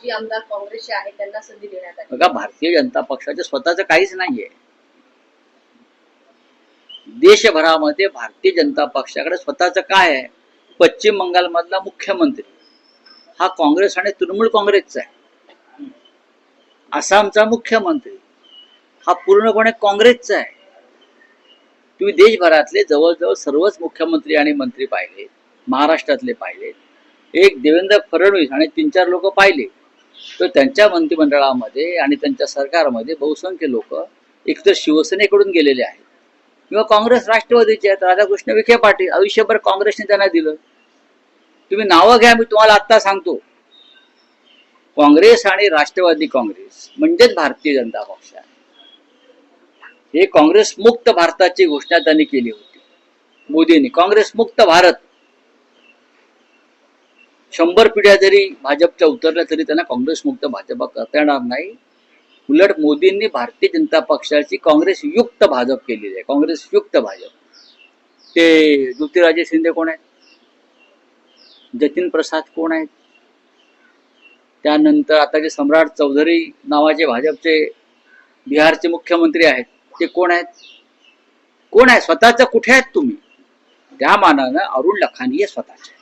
जी आमदार काँग्रेसचे आहेत त्यांना संधी देण्यात आली। बघा, भारतीय जनता पक्षाचे स्वतःचं काहीच नाहीये. देशभरामध्ये भारतीय जनता पक्षाकडे स्वतःचं काय आहे? पश्चिम बंगालमधला मुख्यमंत्री हा काँग्रेस आणि तृणमूल काँग्रेसचा आहे. आसामचा मुख्यमंत्री हा पूर्णपणे काँग्रेसचा आहे. तुम्ही देशभरातले जवळजवळ सर्वच मुख्यमंत्री आणि मंत्री पाहिले, महाराष्ट्रातले पाहिले, एक देवेंद्र फडणवीस आणि 3-4 लोक पाहिले, तर त्यांच्या मंत्रिमंडळामध्ये आणि त्यांच्या सरकारमध्ये बहुसंख्य लोक एकतर शिवसेनेकडून गेलेले आहेत किंवा काँग्रेस राष्ट्रवादीचे आहेत. राधाकृष्ण विखे पाटील आयुष्यभर काँग्रेसने त्यांना दिलं. तुम्ही नावं घ्या, मी तुम्हाला आत्ता सांगतो. काँग्रेस आणि राष्ट्रवादी काँग्रेस म्हणजेच भारतीय जनता पक्ष आहे. हे काँग्रेस मुक्त भारताची घोषणा त्यांनी केली होती मोदींनी. काँग्रेस मुक्त भारत. 100 पिढ्या जरी भाजपच्या उतरल्या तरी त्यांना काँग्रेस मुक्त भाजप करता येणार नाही. उलट मोदींनी भारतीय जनता पक्षाची काँग्रेस युक्त भाजप केलेली आहे. काँग्रेस युक्त भाजप. ते ज्योतिराजे शिंदे कोण आहेत? जतीन प्रसाद कोण आहेत? त्यानंतर आता जे सम्राट चौधरी नावाचे भाजपचे बिहारचे मुख्यमंत्री आहेत, ते कोण आहेत? कोण आहे? स्वतःच कुठे आहेत तुम्ही? त्या मानानं अरुण लखानी हे स्वतःचे.